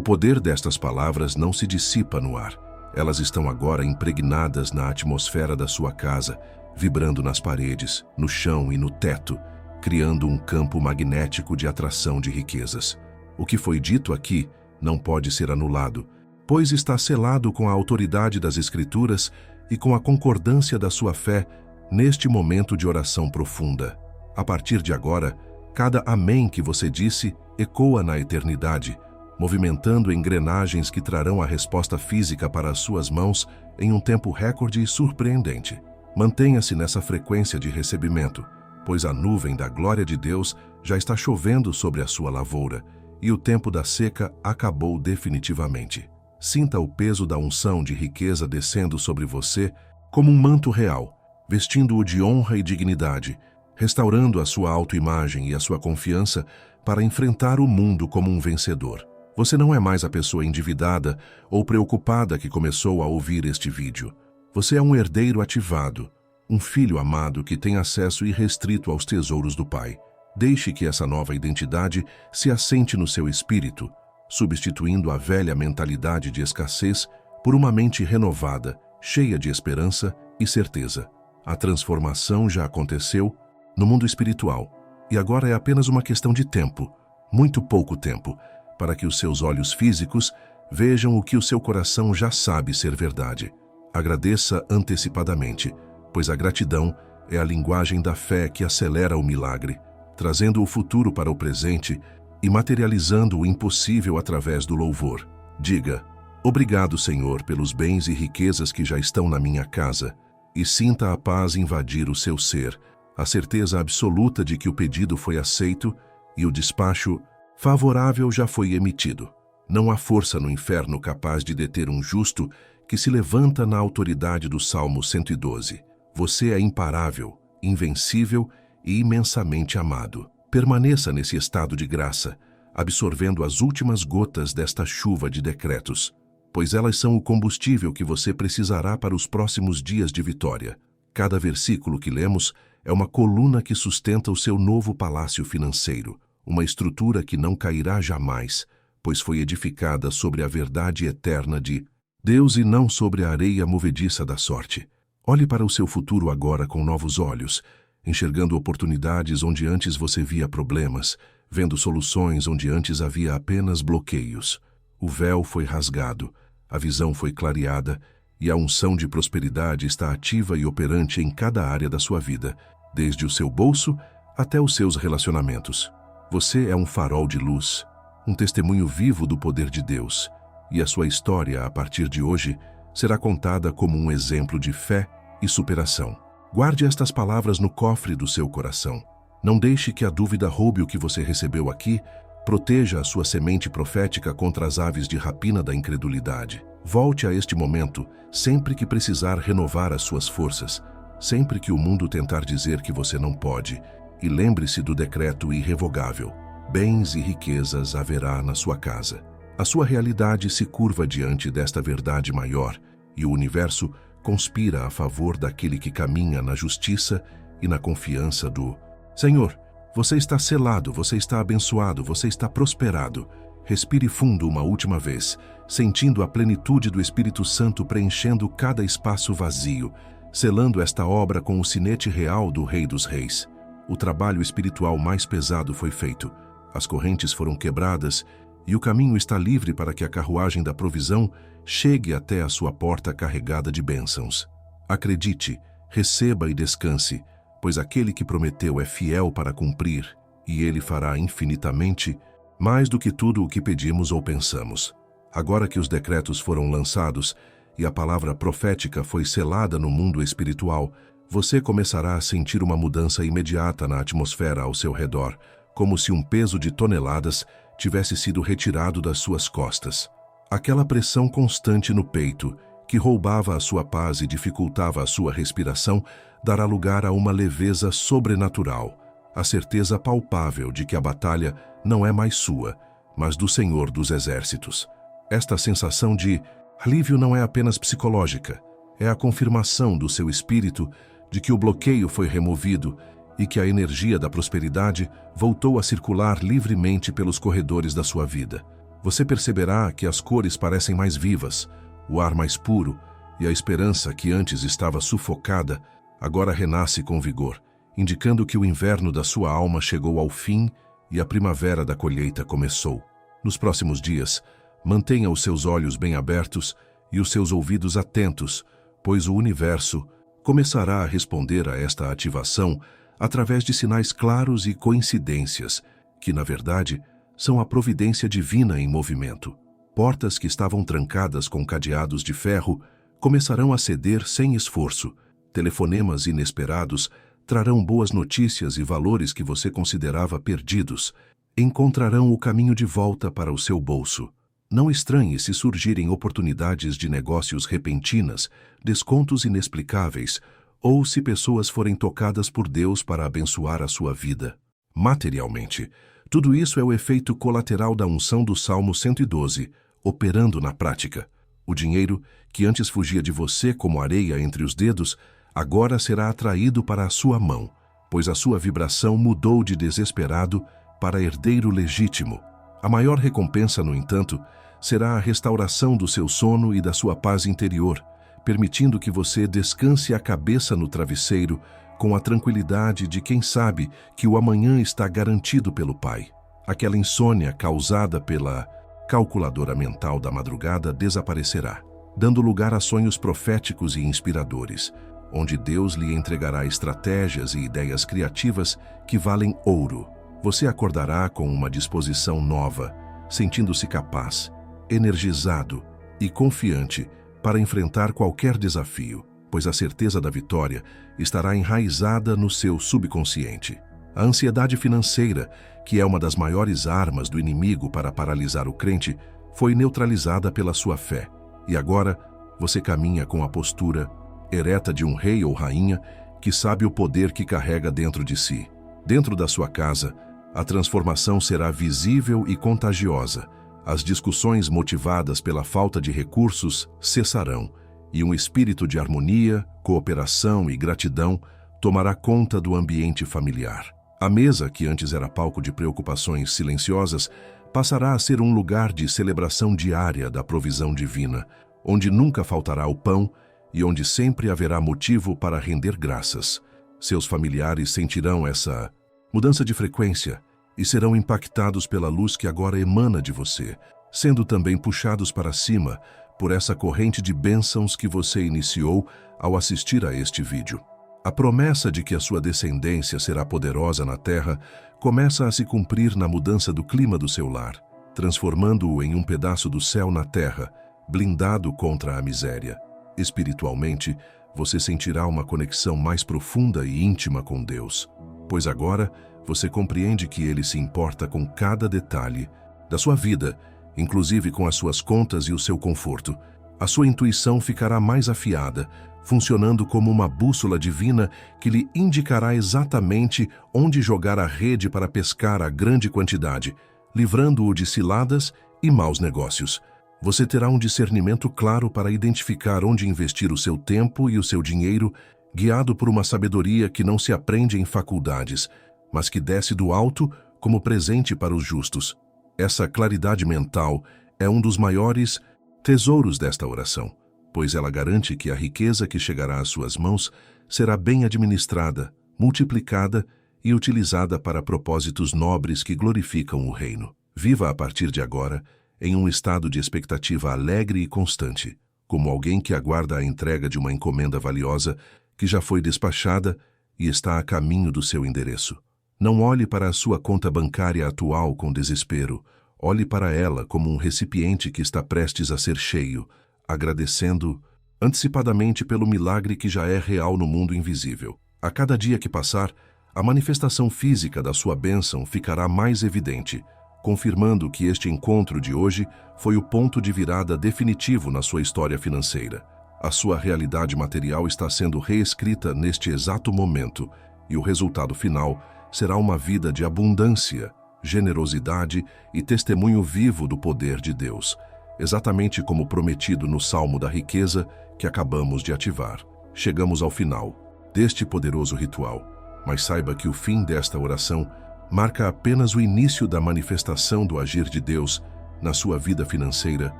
poder destas palavras não se dissipa no ar. Elas estão agora impregnadas na atmosfera da sua casa, vibrando nas paredes, no chão e no teto, criando um campo magnético de atração de riquezas. O que foi dito aqui não pode ser anulado, pois está selado com a autoridade das Escrituras e com a concordância da sua fé neste momento de oração profunda. A partir de agora, cada amém que você disse ecoa na eternidade, movimentando engrenagens que trarão a resposta física para as suas mãos em um tempo recorde e surpreendente. Mantenha-se nessa frequência de recebimento, pois a nuvem da glória de Deus já está chovendo sobre a sua lavoura e o tempo da seca acabou definitivamente. Sinta o peso da unção de riqueza descendo sobre você como um manto real, vestindo-o de honra e dignidade, restaurando a sua autoimagem e a sua confiança para enfrentar o mundo como um vencedor. Você não é mais a pessoa endividada ou preocupada que começou a ouvir este vídeo. Você é um herdeiro ativado, um filho amado que tem acesso irrestrito aos tesouros do Pai. Deixe que essa nova identidade se assente no seu espírito, substituindo a velha mentalidade de escassez por uma mente renovada, cheia de esperança e certeza. A transformação já aconteceu no mundo espiritual e agora é apenas uma questão de tempo, muito pouco tempo, para que os seus olhos físicos vejam o que o seu coração já sabe ser verdade. Agradeça antecipadamente, pois a gratidão é a linguagem da fé que acelera o milagre, trazendo o futuro para o presente e materializando o impossível através do louvor. Diga: obrigado, Senhor, pelos bens e riquezas que já estão na minha casa, e sinta a paz invadir o seu ser, a certeza absoluta de que o pedido foi aceito e o despacho favorável já foi emitido. Não há força no inferno capaz de deter um justo que se levanta na autoridade do Salmo 112. Você é imparável, invencível e imensamente amado. Permaneça nesse estado de graça, absorvendo as últimas gotas desta chuva de decretos, pois elas são o combustível que você precisará para os próximos dias de vitória. Cada versículo que lemos é uma coluna que sustenta o seu novo palácio financeiro, uma estrutura que não cairá jamais, pois foi edificada sobre a verdade eterna de Deus e não sobre a areia movediça da sorte. Olhe para o seu futuro agora com novos olhos, enxergando oportunidades onde antes você via problemas, vendo soluções onde antes havia apenas bloqueios. O véu foi rasgado, a visão foi clareada e a unção de prosperidade está ativa e operante em cada área da sua vida, desde o seu bolso até os seus relacionamentos. Você é um farol de luz, um testemunho vivo do poder de Deus, e a sua história, a partir de hoje, será contada como um exemplo de fé e superação. Guarde estas palavras no cofre do seu coração. Não deixe que a dúvida roube o que você recebeu aqui. Proteja a sua semente profética contra as aves de rapina da incredulidade. Volte a este momento sempre que precisar renovar as suas forças, sempre que o mundo tentar dizer que você não pode, e lembre-se do decreto irrevogável: bens e riquezas haverá na sua casa. A sua realidade se curva diante desta verdade maior, e o universo conspira a favor daquele que caminha na justiça e na confiança do Senhor. Você está selado, você está abençoado, você está prosperado. Respire fundo uma última vez, sentindo a plenitude do Espírito Santo preenchendo cada espaço vazio, selando esta obra com o sinete real do Rei dos Reis. O trabalho espiritual mais pesado foi feito, as correntes foram quebradas e o caminho está livre para que a carruagem da provisão chegue até a sua porta carregada de bênçãos. Acredite, receba e descanse, pois aquele que prometeu é fiel para cumprir, e ele fará infinitamente mais do que tudo o que pedimos ou pensamos. Agora que os decretos foram lançados e a palavra profética foi selada no mundo espiritual, você começará a sentir uma mudança imediata na atmosfera ao seu redor, como se um peso de toneladas tivesse sido retirado das suas costas. Aquela pressão constante no peito, que roubava a sua paz e dificultava a sua respiração, dará lugar a uma leveza sobrenatural, a certeza palpável de que a batalha não é mais sua, mas do Senhor dos Exércitos. Esta sensação de alívio não é apenas psicológica, é a confirmação do seu espírito de que o bloqueio foi removido e que a energia da prosperidade voltou a circular livremente pelos corredores da sua vida. Você perceberá que as cores parecem mais vivas, o ar mais puro e a esperança que antes estava sufocada agora renasce com vigor, indicando que o inverno da sua alma chegou ao fim e a primavera da colheita começou. Nos próximos dias, mantenha os seus olhos bem abertos e os seus ouvidos atentos, pois o universo começará a responder a esta ativação através de sinais claros e coincidências, que, na verdade, são a providência divina em movimento. Portas que estavam trancadas com cadeados de ferro começarão a ceder sem esforço. Telefonemas inesperados trarão boas notícias e valores que você considerava perdidos. Encontrarão o caminho de volta para o seu bolso. Não estranhe se surgirem oportunidades de negócios repentinas, descontos inexplicáveis, ou se pessoas forem tocadas por Deus para abençoar a sua vida. Materialmente, tudo isso é o efeito colateral da unção do Salmo 112, operando na prática. O dinheiro, que antes fugia de você como areia entre os dedos, agora será atraído para a sua mão, pois a sua vibração mudou de desesperado para herdeiro legítimo. A maior recompensa, no entanto, será a restauração do seu sono e da sua paz interior, permitindo que você descanse a cabeça no travesseiro com a tranquilidade de quem sabe que o amanhã está garantido pelo Pai. Aquela insônia causada pela calculadora mental da madrugada desaparecerá, dando lugar a sonhos proféticos e inspiradores, onde Deus lhe entregará estratégias e ideias criativas que valem ouro. Você acordará com uma disposição nova, sentindo-se capaz, energizado e confiante para enfrentar qualquer desafio, pois a certeza da vitória estará enraizada no seu subconsciente. A ansiedade financeira, que é uma das maiores armas do inimigo para paralisar o crente, foi neutralizada pela sua fé, e agora você caminha com a postura ereta de um rei ou rainha que sabe o poder que carrega dentro de si. Dentro da sua casa, a transformação será visível e contagiosa. As discussões motivadas pela falta de recursos cessarão, e um espírito de harmonia, cooperação e gratidão tomará conta do ambiente familiar. A mesa, que antes era palco de preocupações silenciosas, passará a ser um lugar de celebração diária da provisão divina, onde nunca faltará o pão e onde sempre haverá motivo para render graças. Seus familiares sentirão essa mudança de frequência e serão impactados pela luz que agora emana de você, sendo também puxados para cima por essa corrente de bênçãos que você iniciou ao assistir a este vídeo. A promessa de que a sua descendência será poderosa na terra começa a se cumprir na mudança do clima do seu lar, transformando-o em um pedaço do céu na terra, blindado contra a miséria. Espiritualmente, você sentirá uma conexão mais profunda e íntima com Deus, pois agora você compreende que Ele se importa com cada detalhe da sua vida, inclusive com as suas contas e o seu conforto. A sua intuição ficará mais afiada, funcionando como uma bússola divina que lhe indicará exatamente onde jogar a rede para pescar a grande quantidade, livrando-o de ciladas e maus negócios. Você terá um discernimento claro para identificar onde investir o seu tempo e o seu dinheiro, guiado por uma sabedoria que não se aprende em faculdades, mas que desce do alto como presente para os justos. Essa claridade mental é um dos maiores tesouros desta oração, pois ela garante que a riqueza que chegará às suas mãos será bem administrada, multiplicada e utilizada para propósitos nobres que glorificam o reino. Viva a partir de agora em um estado de expectativa alegre e constante, como alguém que aguarda a entrega de uma encomenda valiosa que já foi despachada e está a caminho do seu endereço. Não olhe para a sua conta bancária atual com desespero. Olhe para ela como um recipiente que está prestes a ser cheio, agradecendo antecipadamente pelo milagre que já é real no mundo invisível. A cada dia que passar, a manifestação física da sua bênção ficará mais evidente, confirmando que este encontro de hoje foi o ponto de virada definitivo na sua história financeira. A sua realidade material está sendo reescrita neste exato momento, e o resultado final será uma vida de abundância, generosidade e testemunho vivo do poder de Deus, exatamente como prometido no Salmo da Riqueza que acabamos de ativar. Chegamos ao final. deste poderoso ritual, mas saiba que o fim desta oração marca apenas o início da manifestação do agir de Deus na sua vida financeira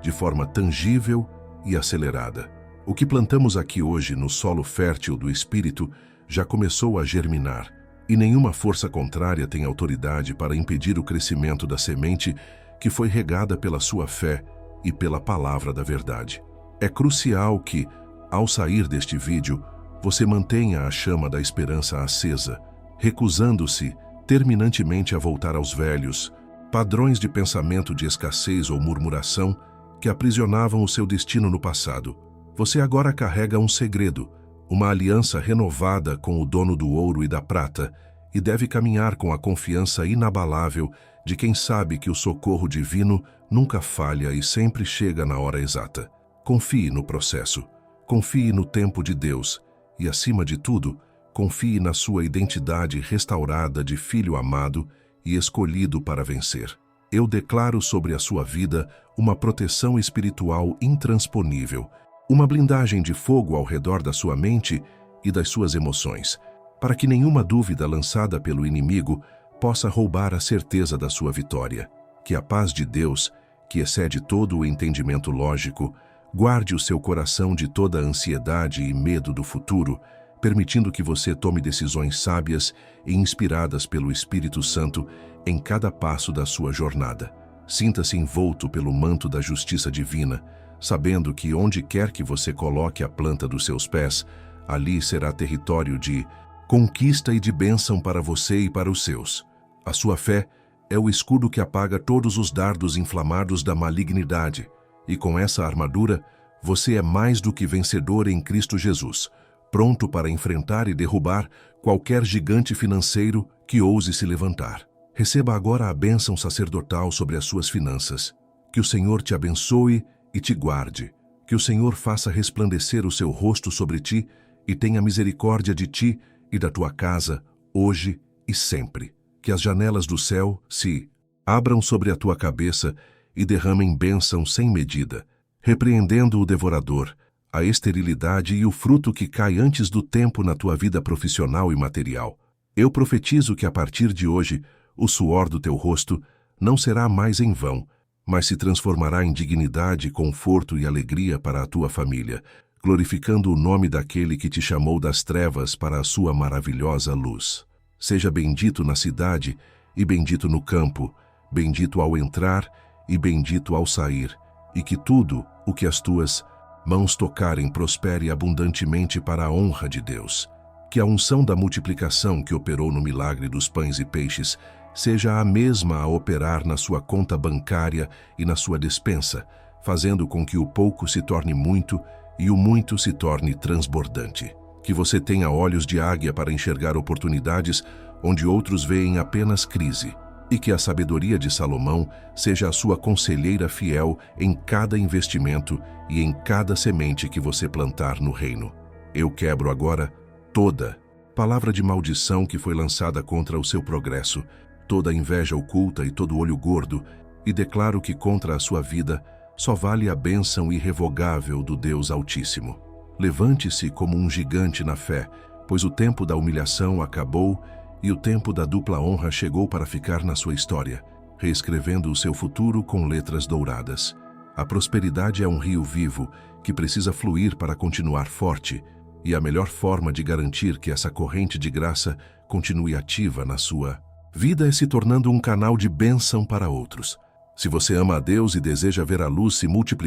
de forma tangível e acelerada. O que plantamos aqui hoje no solo fértil do Espírito já começou a germinar, e nenhuma força contrária tem autoridade para impedir o crescimento da semente que foi regada pela sua fé e pela palavra da verdade. É crucial que, ao sair deste vídeo, você mantenha a chama da esperança acesa, recusando-se terminantemente a voltar aos velhos padrões de pensamento de escassez ou murmuração que aprisionavam o seu destino no passado. Você agora carrega um segredo, uma aliança renovada com o dono do ouro e da prata, e deve caminhar com a confiança inabalável de quem sabe que o socorro divino nunca falha e sempre chega na hora exata. Confie no processo, confie no tempo de Deus e, acima de tudo, confie na sua identidade restaurada de filho amado e escolhido para vencer. Eu declaro sobre a sua vida uma proteção espiritual intransponível, uma blindagem de fogo ao redor da sua mente e das suas emoções, para que nenhuma dúvida lançada pelo inimigo possa roubar a certeza da sua vitória. Que a paz de Deus, que excede todo o entendimento lógico, guarde o seu coração de toda ansiedade e medo do futuro, permitindo que você tome decisões sábias e inspiradas pelo Espírito Santo em cada passo da sua jornada. Sinta-se envolto pelo manto da justiça divina, sabendo que onde quer que você coloque a planta dos seus pés, ali será território de conquista e de bênção para você e para os seus. A sua fé é o escudo que apaga todos os dardos inflamados da malignidade, e com essa armadura, você é mais do que vencedor em Cristo Jesus, pronto para enfrentar e derrubar qualquer gigante financeiro que ouse se levantar. Receba agora a bênção sacerdotal sobre as suas finanças. Que o Senhor te abençoe e te guarde. Que o Senhor faça resplandecer o seu rosto sobre ti e tenha misericórdia de ti e da tua casa, hoje e sempre. Que as janelas do céu se abram sobre a tua cabeça e derramem bênção sem medida, repreendendo o devorador, a esterilidade e o fruto que cai antes do tempo na tua vida profissional e material. Eu profetizo que a partir de hoje, o suor do teu rosto não será mais em vão, mas se transformará em dignidade, conforto e alegria para a tua família, glorificando o nome daquele que te chamou das trevas para a sua maravilhosa luz. Seja bendito na cidade e bendito no campo, bendito ao entrar e bendito ao sair, e que tudo o que as tuas mãos tocarem prospere abundantemente para a honra de Deus. Que a unção da multiplicação que operou no milagre dos pães e peixes seja a mesma a operar na sua conta bancária e na sua despensa, fazendo com que o pouco se torne muito e o muito se torne transbordante. Que você tenha olhos de águia para enxergar oportunidades onde outros veem apenas crise, e que a sabedoria de Salomão seja a sua conselheira fiel em cada investimento e em cada semente que você plantar no reino. Eu quebro agora toda palavra de maldição que foi lançada contra o seu progresso, toda inveja oculta e todo olho gordo, e declaro que contra a sua vida só vale a bênção irrevogável do Deus Altíssimo. Levante-se como um gigante na fé, pois o tempo da humilhação acabou e o tempo da dupla honra chegou para ficar na sua história, reescrevendo o seu futuro com letras douradas. A prosperidade é um rio vivo que precisa fluir para continuar forte, e a melhor forma de garantir que essa corrente de graça continue ativa na sua vida é se tornando um canal de bênção para outros. Se você ama a Deus e deseja ver a luz se multiplicar,